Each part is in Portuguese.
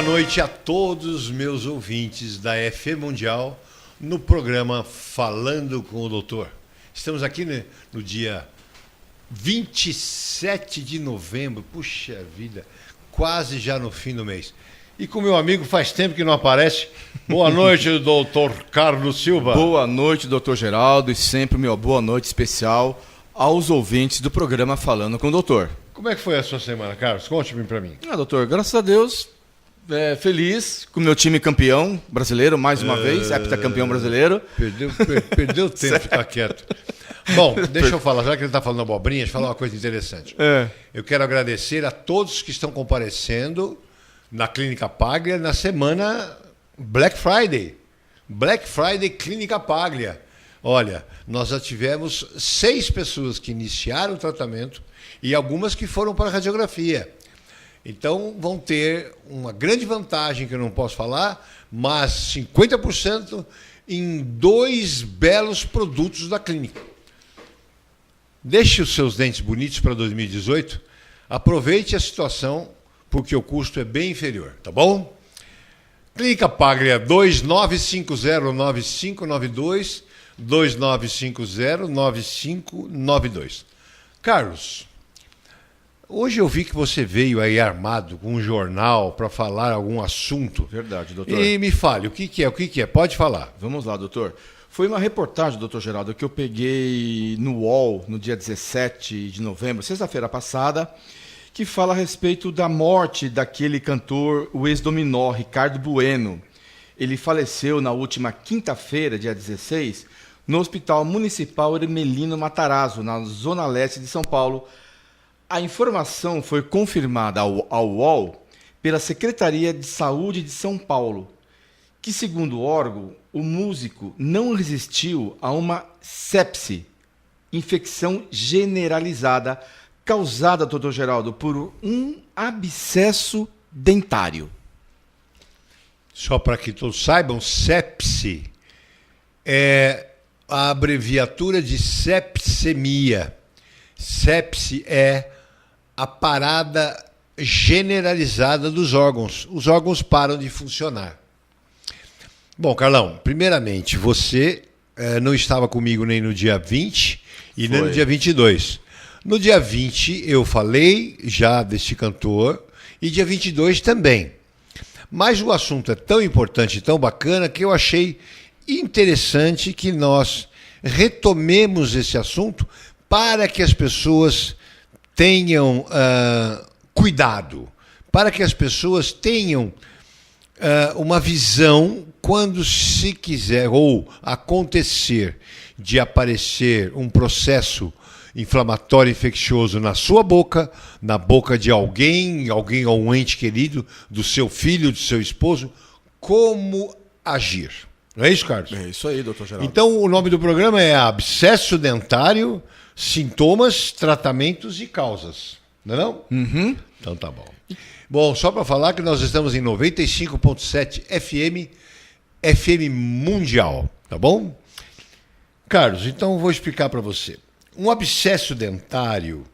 boa noite a todos os meus ouvintes da FM Mundial no programa Falando com o Doutor. Estamos aqui no dia 27 de novembro, puxa vida, quase já no fim do mês. E com meu amigo faz tempo que não aparece. Boa noite, doutor Carlos Silva. Boa noite, doutor Geraldo, e sempre uma boa noite especial aos ouvintes do programa Falando com o Doutor. Como é que foi a sua semana, Carlos? Conte-me para mim. Doutor, graças a Deus, feliz com o meu time campeão brasileiro, mais uma vez, heptacampeão brasileiro. Perdeu tempo de ficar quieto. Bom, deixa eu falar, já que ele está falando abobrinha, deixa eu falar uma coisa interessante. Eu quero agradecer a todos que estão comparecendo na Clínica Paglia na semana Black Friday. Black Friday Clínica Paglia. Olha, nós já tivemos 6 pessoas que iniciaram o tratamento e algumas que foram para a radiografia. Então vão ter uma grande vantagem que eu não posso falar, mas 50% em 2 belos produtos da clínica. Deixe os seus dentes bonitos para 2018, aproveite a situação, porque o custo é bem inferior, tá bom? Clínica Paglia 2950-9592, 2950-9592. Carlos, hoje eu vi que você veio aí armado com um jornal para falar algum assunto. Verdade, doutor. E me fale, o que é? Pode falar. Vamos lá, doutor. Foi uma reportagem, doutor Geraldo, que eu peguei no UOL no dia 17 de novembro, sexta-feira passada, que fala a respeito da morte daquele cantor, o ex-dominó, Ricardo Bueno. Ele faleceu na última quinta-feira, dia 16, no Hospital Municipal Hermelino Matarazzo, na zona leste de São Paulo. A informação foi confirmada ao UOL pela Secretaria de Saúde de São Paulo, que, segundo o órgão, o músico não resistiu a uma sepse, infecção generalizada, causada, doutor Geraldo, por um abscesso dentário. Só para que todos saibam, sepse é a abreviatura de sepsemia. Sepse é a parada generalizada dos órgãos. Os órgãos param de funcionar. Bom, Carlão, primeiramente, você não estava comigo nem no dia 20 e nem no dia 22. No dia 20 eu falei já deste cantor e dia 22 também. Mas o assunto é tão importante e tão bacana que eu achei interessante que nós retomemos esse assunto para que as pessoas tenham cuidado, para que as pessoas tenham uma visão quando se quiser ou acontecer de aparecer um processo inflamatório infeccioso na sua boca, na boca de alguém ou um ente querido, do seu filho, do seu esposo, como agir. Não é isso, Carlos? É isso aí, doutor Geraldo. Então, o nome do programa é Abscesso Dentário, Sintomas, Tratamentos e Causas. Não é não? Uhum. Então tá bom. Bom, só para falar que nós estamos em 95.7 FM Mundial, tá bom? Carlos, então eu vou explicar para você. Um abscesso dentário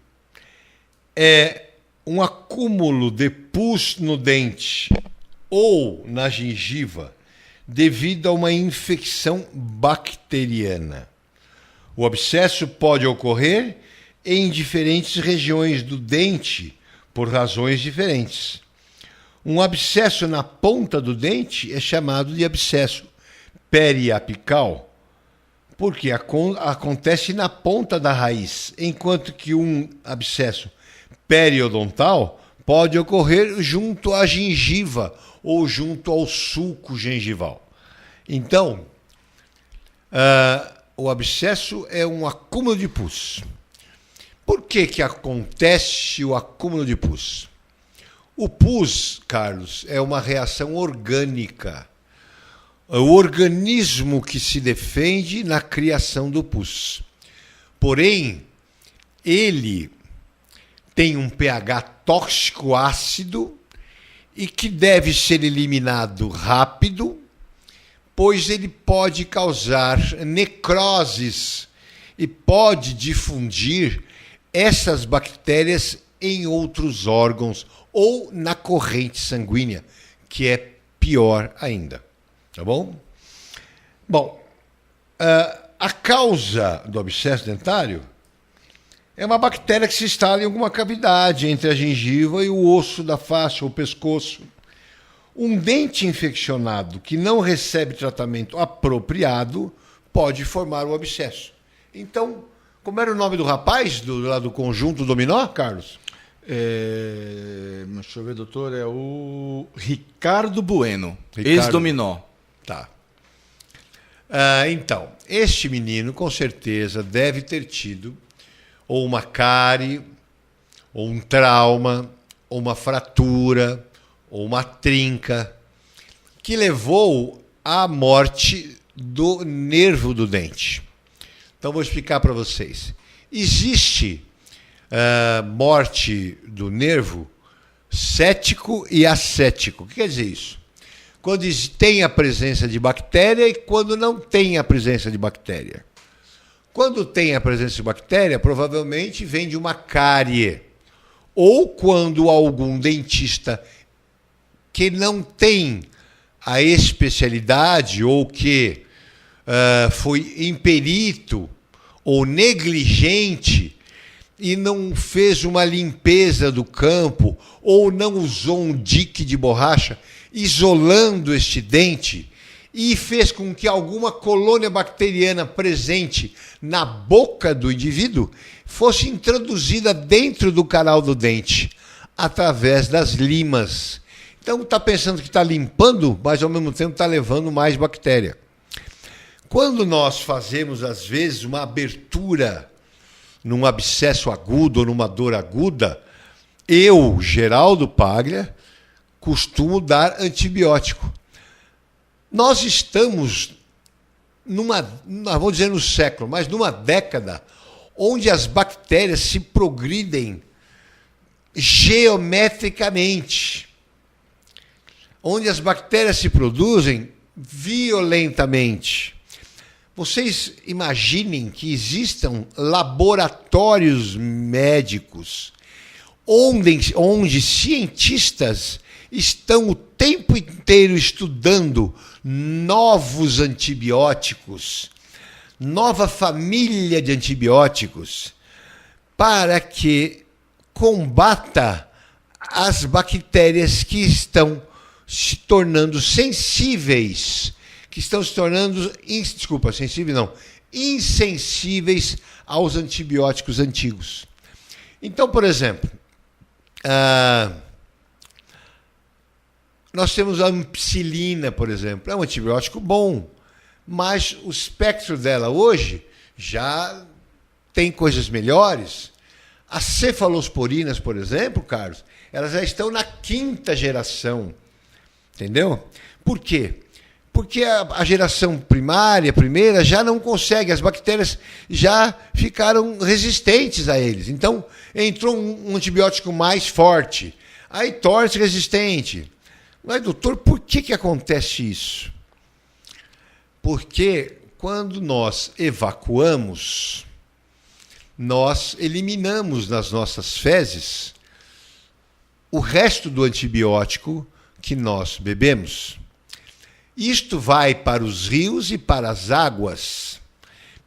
é um acúmulo de pus no dente ou na gengiva devido a uma infecção bacteriana. O abscesso pode ocorrer em diferentes regiões do dente por razões diferentes. Um abscesso na ponta do dente é chamado de abscesso periapical, porque acontece na ponta da raiz, enquanto que um abscesso periodontal pode ocorrer junto à gengiva ou junto ao sulco gengival. Então, o abscesso é um acúmulo de pus. Por que acontece o acúmulo de pus? O pus, Carlos, é uma reação orgânica. O organismo que se defende na criação do pus. Porém, ele tem um pH tóxico ácido e que deve ser eliminado rápido, pois ele pode causar necroses e pode difundir essas bactérias em outros órgãos ou na corrente sanguínea, que é pior ainda. Tá bom? Bom, a causa do abscesso dentário é uma bactéria que se instala em alguma cavidade entre a gengiva e o osso da face ou pescoço. Um dente infeccionado que não recebe tratamento apropriado pode formar o abscesso. Então, como era o nome do rapaz lá do conjunto Dominó, Carlos? Deixa eu ver, doutor, é o Ricardo Bueno, Ricardo. ex-Dominó. Tá. Então, este menino com certeza deve ter tido ou uma cárie, ou um trauma, ou uma fratura, ou uma trinca, que levou à morte do nervo do dente. Então, vou explicar para vocês. Existe morte do nervo cético e acético. O que quer dizer isso? Quando tem a presença de bactéria e quando não tem a presença de bactéria. Quando tem a presença de bactéria, provavelmente vem de uma cárie. Ou quando algum dentista que não tem a especialidade ou que foi imperito ou negligente e não fez uma limpeza do campo ou não usou um dique de borracha isolando este dente e fez com que alguma colônia bacteriana presente na boca do indivíduo fosse introduzida dentro do canal do dente através das limas. Então está pensando que está limpando, mas ao mesmo tempo está levando mais bactéria. Quando nós fazemos, às vezes, uma abertura num abscesso agudo ou numa dor aguda, eu, Geraldo Paglia, costumo dar antibiótico. Nós estamos não vou dizer no século, mas numa década onde as bactérias se progridem geometricamente, onde as bactérias se produzem violentamente. Vocês imaginem que existam laboratórios médicos onde cientistas estão o tempo inteiro estudando novos antibióticos, nova família de antibióticos, para que combata as bactérias que estão se tornando sensíveis, que estão se tornando, insensíveis aos antibióticos antigos. Então, por exemplo, nós temos a ampicilina, por exemplo, é um antibiótico bom, mas o espectro dela hoje já tem coisas melhores. As cefalosporinas, por exemplo, Carlos, elas já estão na 5ª geração, entendeu? Por quê? Porque a geração primeira, já não consegue, as bactérias já ficaram resistentes a eles. Então, entrou um antibiótico mais forte, aí torna-se resistente. Mas, doutor, por que acontece isso? Porque quando nós evacuamos, nós eliminamos nas nossas fezes o resto do antibiótico que nós bebemos. Isto vai para os rios e para as águas.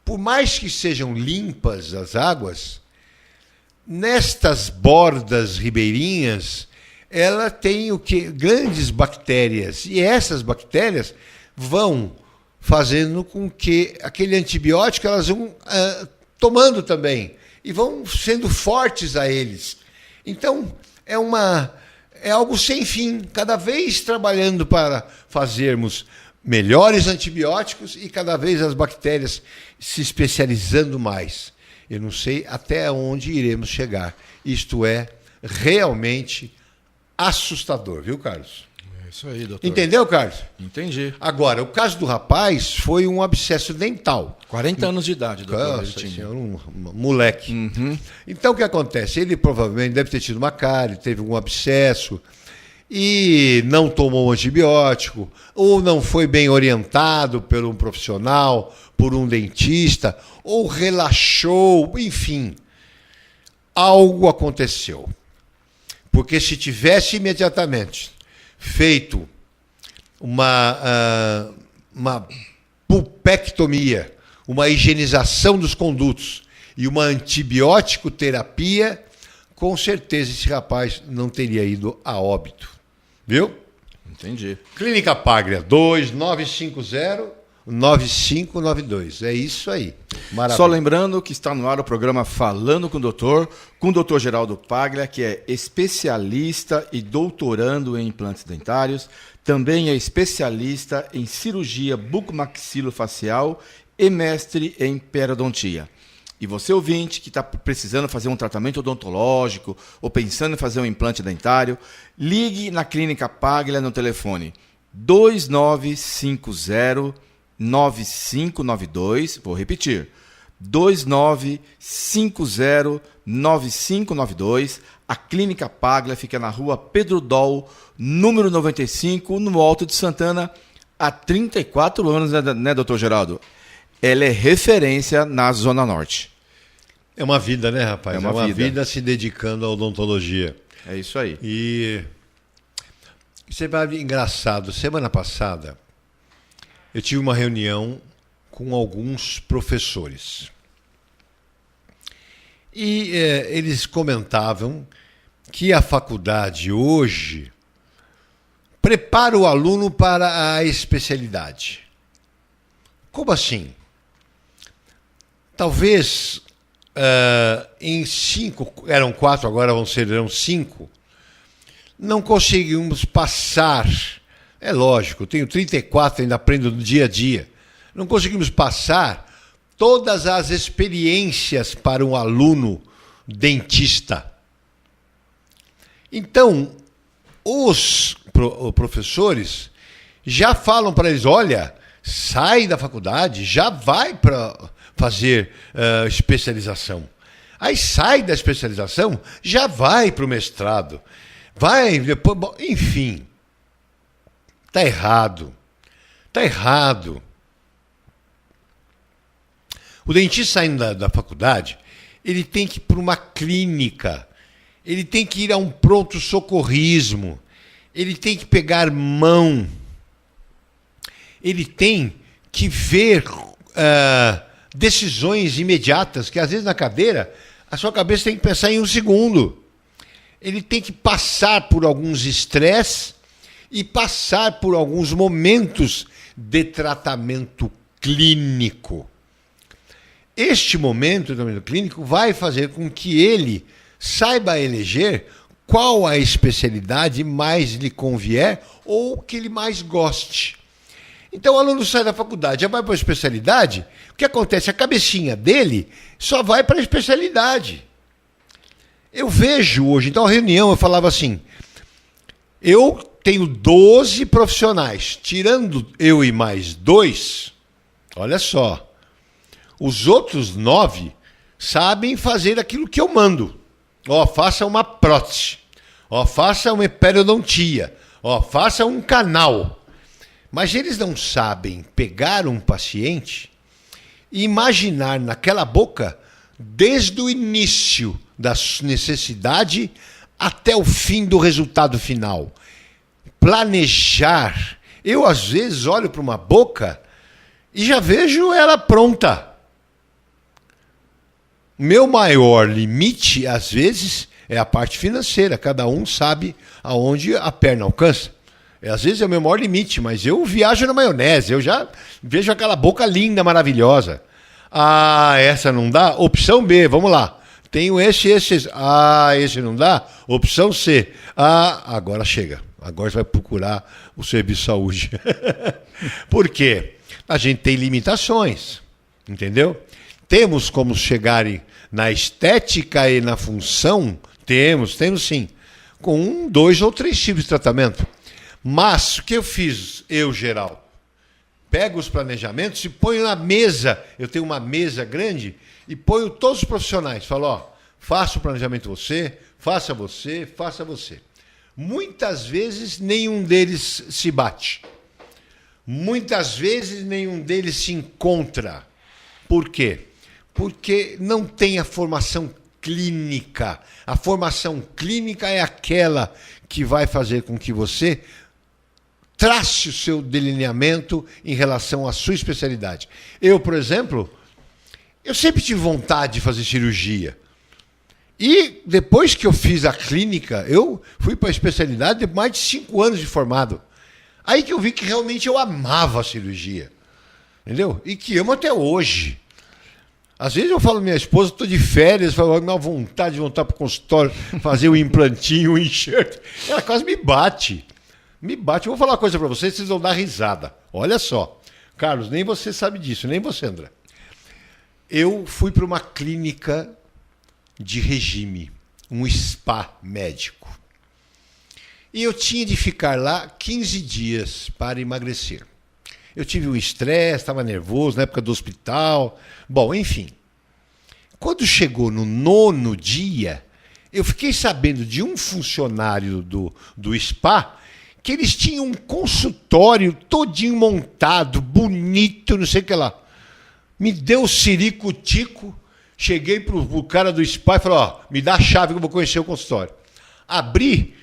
Por mais que sejam limpas as águas, nestas bordas ribeirinhas, ela tem grandes bactérias. E essas bactérias vão fazendo com que aquele antibiótico elas vão tomando também e vão sendo fortes a eles. Então, é algo sem fim, cada vez trabalhando para fazermos melhores antibióticos e cada vez as bactérias se especializando mais. Eu não sei até onde iremos chegar. Isto é realmente assustador, viu, Carlos? É isso aí, doutor. Entendeu, Carlos? Entendi. Agora, o caso do rapaz foi um abscesso dental. 40 anos de idade, doutor. Nossa senhora, um moleque. Uhum. Então, o que acontece? Ele provavelmente deve ter tido uma cárie, teve um abscesso e não tomou um antibiótico, ou não foi bem orientado por um profissional, por um dentista, ou relaxou, enfim. Algo aconteceu. Porque se tivesse imediatamente feito uma pulpectomia, uma higienização dos condutos e uma antibiótico terapia, com certeza esse rapaz não teria ido a óbito. Viu? Entendi. Clínica Paglia, 2950-9592. É isso aí. Maravilha. Só lembrando que está no ar o programa Falando com o Dr. Geraldo Paglia, que é especialista e doutorando em implantes dentários, também é especialista em cirurgia bucomaxilofacial e mestre em periodontia. E você, ouvinte, que está precisando fazer um tratamento odontológico ou pensando em fazer um implante dentário, ligue na Clínica Paglia no telefone 2950-9592. Vou repetir, 2950-9592. A Clínica Paglia fica na rua Pedro Doll, número 95, no Alto de Santana, há 34 anos, né, doutor Geraldo? Ela é referência na Zona Norte. É uma vida, né, rapaz? É uma vida se dedicando à odontologia. É isso aí. E você vai ver, engraçado, semana passada eu tive uma reunião com alguns professores. E eles comentavam que a faculdade hoje prepara o aluno para a especialidade. Como assim? Talvez em 5, eram 4, agora serão 5, não conseguimos passar. É lógico, eu tenho 34, ainda aprendo no dia a dia. Não conseguimos passar todas as experiências para um aluno dentista. Então, os professores já falam para eles, olha, sai da faculdade, já vai para fazer especialização. Aí sai da especialização, já vai para o mestrado. Vai, depois, bom, enfim. Está errado. Está errado. O dentista saindo da faculdade, ele tem que ir para uma clínica, ele tem que ir a um pronto-socorrismo, ele tem que pegar mão, ele tem que ver decisões imediatas, que às vezes na cadeira, a sua cabeça tem que pensar em um segundo. Ele tem que passar por alguns estresses e passar por alguns momentos de tratamento clínico. Este momento de tratamento clínico vai fazer com que ele saiba eleger qual a especialidade mais lhe convier ou que ele mais goste. Então o aluno sai da faculdade, já vai para a especialidade, o que acontece? A cabecinha dele só vai para a especialidade. Eu vejo hoje, então a reunião eu falava assim, eu tenho 12 profissionais, tirando eu e mais 2, olha só, os outros 9 sabem fazer aquilo que eu mando. Ó, faça uma prótese, ó, faça uma periodontia, ó, faça um canal. Mas eles não sabem pegar um paciente e imaginar naquela boca desde o início da necessidade até o fim do resultado final. Planejar. Eu, às vezes, olho para uma boca e já vejo ela pronta. Meu maior limite, às vezes, é a parte financeira. Cada um sabe aonde a perna alcança. Às vezes é o meu maior limite, mas eu viajo na maionese. Eu já vejo aquela boca linda, maravilhosa. Ah, essa não dá? Opção B, vamos lá. Tenho esse. Ah, esse não dá? Opção C. Ah, agora chega. Agora você vai procurar o serviço de saúde. Por quê? A gente tem limitações, entendeu? Temos como chegar na estética e na função? Temos sim. Com 2 ou 3 tipos de tratamento. Mas o que eu fiz, Geraldo? Pego os planejamentos e ponho na mesa. Eu tenho uma mesa grande e ponho todos os profissionais. Falo, ó, faça o planejamento você, faça você, faça você. Muitas vezes nenhum deles se bate. Muitas vezes nenhum deles se encontra. Por quê? Porque não tem a formação clínica. A formação clínica é aquela que vai fazer com que você trace o seu delineamento em relação à sua especialidade. Eu, por exemplo, eu sempre tive vontade de fazer cirurgia. E depois que eu fiz a clínica, eu fui para a especialidade de mais de 5 anos de formado. Aí que eu vi que realmente eu amava a cirurgia. Entendeu? E que amo até hoje. Às vezes eu falo minha esposa, estou de férias, falo, minha vontade de voltar para o consultório, fazer um implantinho, um enxerto. Ela quase me bate. Me bate. Eu vou falar uma coisa para vocês, vocês vão dar risada. Olha só. Carlos, nem você sabe disso, nem você, André. Eu fui para uma clínica de regime, um spa médico. E eu tinha de ficar lá 15 dias para emagrecer. Eu tive um estresse, estava nervoso na época do hospital. Bom, enfim. Quando chegou no 9º dia, eu fiquei sabendo de um funcionário do spa que eles tinham um consultório todinho montado, bonito, não sei o que lá. Me deu o ciricutico, cheguei pro cara do spa e falei, ó, me dá a chave que eu vou conhecer o consultório. Abri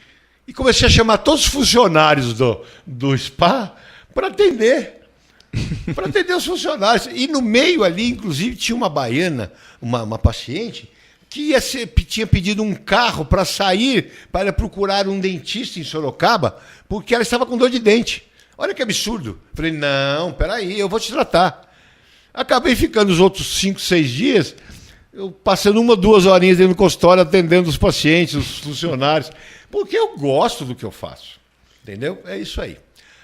e comecei a chamar todos os funcionários do spa para atender. Para atender os funcionários. E no meio ali, inclusive, tinha uma baiana, uma paciente, que tinha pedido um carro para sair, para procurar um dentista em Sorocaba, porque ela estava com dor de dente. Olha que absurdo. Falei, não, peraí, eu vou te tratar. Acabei ficando os outros 5, 6 dias, eu passando 1, 2 horinhas dentro do consultório, atendendo os pacientes, os funcionários, porque eu gosto do que eu faço. Entendeu? É isso aí.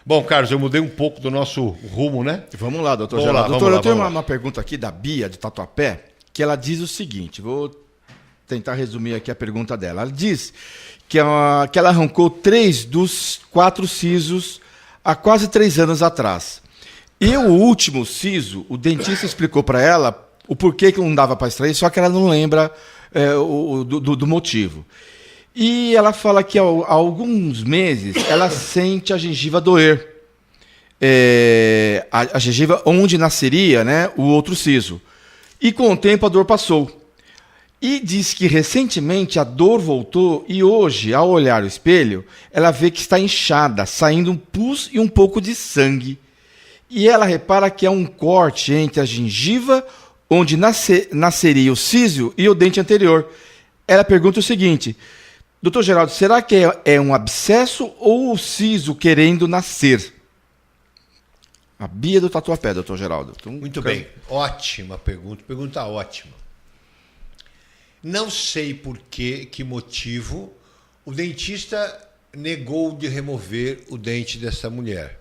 Bom, Carlos, eu mudei um pouco do nosso rumo, né? Vamos lá, doutor Geraldo. Doutor, eu tenho uma pergunta aqui da Bia, de Tatuapé, que ela diz o seguinte, vou tentar resumir aqui a pergunta dela. Ela diz que ela arrancou 3 dos 4 sisos há quase 3 anos atrás. E o último siso, o dentista explicou para ela o porquê que não dava para extrair, só que ela não lembra do motivo. E ela fala que há alguns meses ela sente a gengiva doer. A gengiva onde nasceria, né, o outro siso. E com o tempo a dor passou. E diz que recentemente a dor voltou e hoje, ao olhar o espelho, ela vê que está inchada, saindo um pus e um pouco de sangue. E ela repara que há um corte entre a gengiva, onde nasceria o siso, e o dente anterior. Ela pergunta o seguinte, doutor Geraldo, será que é um abscesso ou o siso querendo nascer? A Bia do Tatuapé, doutor Geraldo. Então, muito bem, ótima pergunta, pergunta ótima. Não sei por que motivo o dentista negou de remover o dente dessa mulher.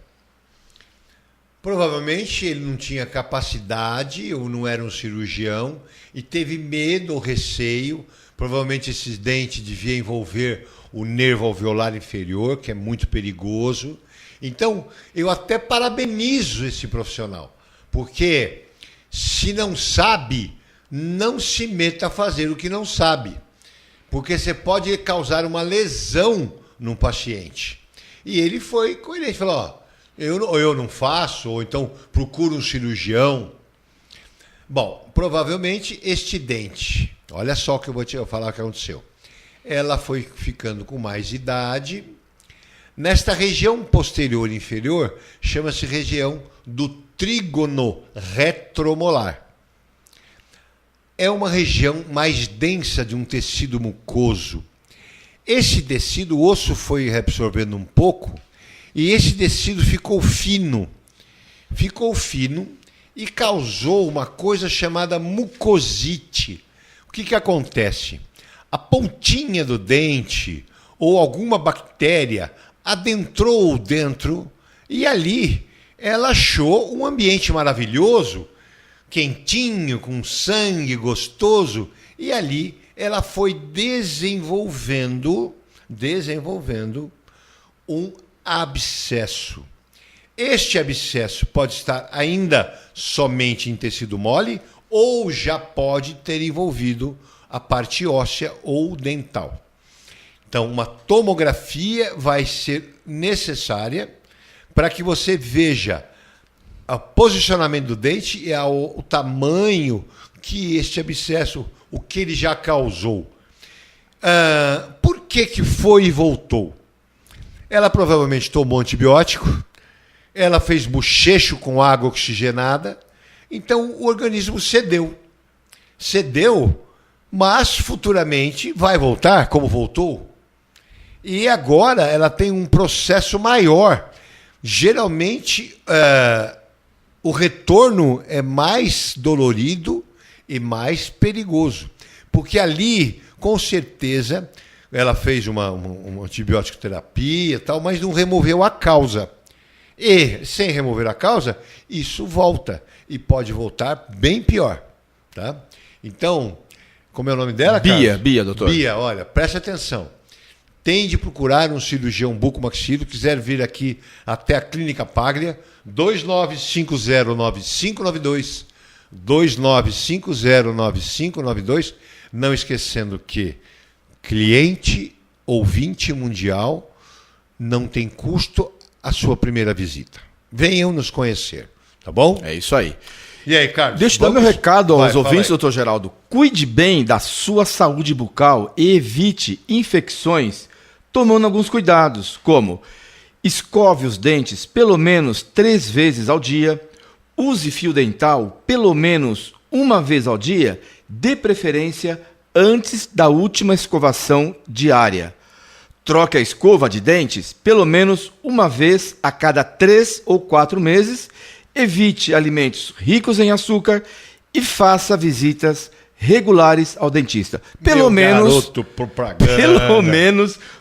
Provavelmente ele não tinha capacidade ou não era um cirurgião e teve medo ou receio. Provavelmente esses dentes deviam envolver o nervo alveolar inferior, que é muito perigoso. Então, eu até parabenizo esse profissional, porque se não sabe, não se meta a fazer o que não sabe, porque você pode causar uma lesão no paciente. E ele foi coerente, falou, ó, eu não faço, ou então procuro um cirurgião. Bom, provavelmente este dente, olha só o que eu vou te falar o que aconteceu. Ela foi ficando com mais idade. Nesta região posterior e inferior, chama-se região do trígono retromolar. É uma região mais densa de um tecido mucoso. Esse tecido, o osso foi reabsorvendo um pouco, e esse tecido ficou fino e causou uma coisa chamada mucosite. O que acontece? A pontinha do dente ou alguma bactéria adentrou dentro e ali ela achou um ambiente maravilhoso, quentinho, com sangue gostoso, e ali ela foi desenvolvendo um abscesso. Este abscesso pode estar ainda somente em tecido mole ou já pode ter envolvido a parte óssea ou dental. Então, uma tomografia vai ser necessária para que você veja o posicionamento do dente e o tamanho que este abscesso, o que ele já causou. Por que foi e voltou? ela provavelmente tomou antibiótico, ela fez bochecho com água oxigenada, então o organismo cedeu. Cedeu, mas futuramente vai voltar, como voltou. E agora ela tem um processo maior. Geralmente, o retorno é mais dolorido e mais perigoso. Porque ali, com certeza, ela fez uma antibiótico terapia e tal, mas não removeu a causa. E, sem remover a causa, isso volta. E pode voltar bem pior. Tá? Então, como é o nome dela, Carlos? Bia, doutor. Bia, olha, preste atenção. Tem de procurar um cirurgião bucomaxilo, quiser vir aqui até a Clínica Paglia, 29509592, 29509592, não esquecendo que cliente ouvinte mundial não tem custo a sua primeira visita. Venham nos conhecer, tá bom? É isso aí. E aí, Carlos? Deixa eu dar meu recado aos ouvintes, doutor Geraldo. Cuide bem da sua saúde bucal e evite infecções tomando alguns cuidados, como escove os dentes pelo menos 3 vezes ao dia, use fio dental pelo menos 1 vez ao dia, de preferência antes da última escovação diária. Troque a escova de dentes pelo menos 1 vez a cada 3 ou 4 meses, evite alimentos ricos em açúcar e faça visitas regulares ao dentista. Pelo menos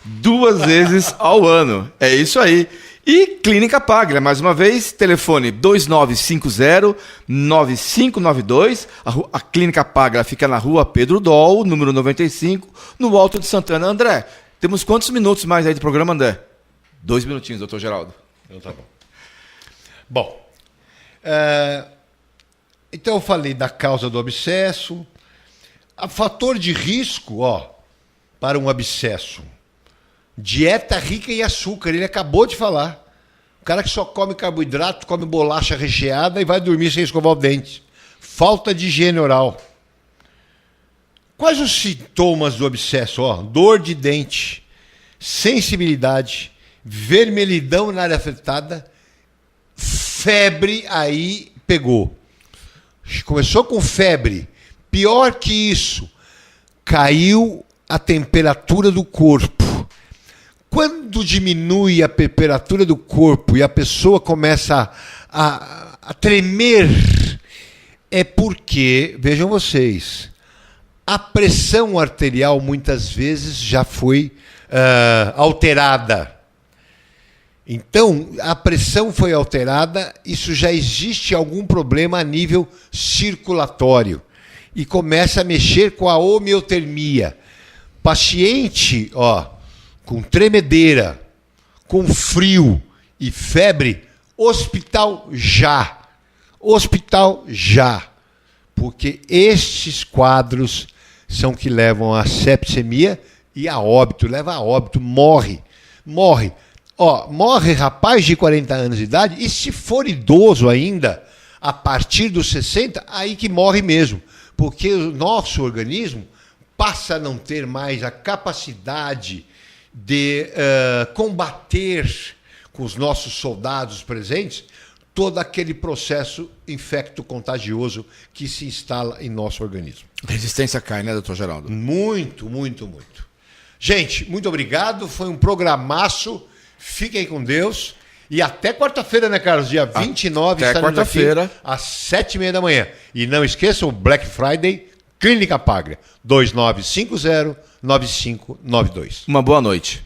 2 vezes ao ano. É isso aí. E Clínica Paglia, mais uma vez, telefone 2950-9592. A Clínica Paglia fica na rua Pedro Doll, número 95, no Alto de Santana. André, temos quantos minutos mais aí do programa, André? 2 minutinhos, doutor Geraldo. Então tá bom. Bom, então eu falei da causa do abscesso. A fator de risco, para um abscesso. Dieta rica em açúcar, ele acabou de falar. O cara que só come carboidrato, come bolacha recheada e vai dormir sem escovar o dente. Falta de higiene oral. Quais os sintomas do abscesso? Dor de dente, sensibilidade, vermelhidão na área afetada, febre, aí pegou. Começou com febre. Pior que isso, caiu a temperatura do corpo. Quando diminui a temperatura do corpo e a pessoa começa a tremer, é porque, vejam vocês, a pressão arterial muitas vezes já foi alterada. Então, a pressão foi alterada, isso já existe algum problema a nível circulatório. E começa a mexer com a homeotermia. Paciente, com tremedeira, com frio e febre, hospital já. Hospital já. Porque estes quadros são que levam a sepsemia e a óbito. Leva a óbito, morre. Morre rapaz de 40 anos de idade, e se for idoso ainda, a partir dos 60, aí que morre mesmo. Porque o nosso organismo passa a não ter mais a capacidade de combater com os nossos soldados presentes todo aquele processo infecto-contagioso que se instala em nosso organismo. A resistência cai, né, doutor Geraldo? Muito, muito, muito. Gente, muito obrigado. Foi um programaço. Fiquem com Deus. E até quarta-feira, né, Carlos? Dia 29, até quarta-feira, às 7h30 da manhã. E não esqueçam o Black Friday, Clínica Paglia, 2950-9592. Uma boa noite.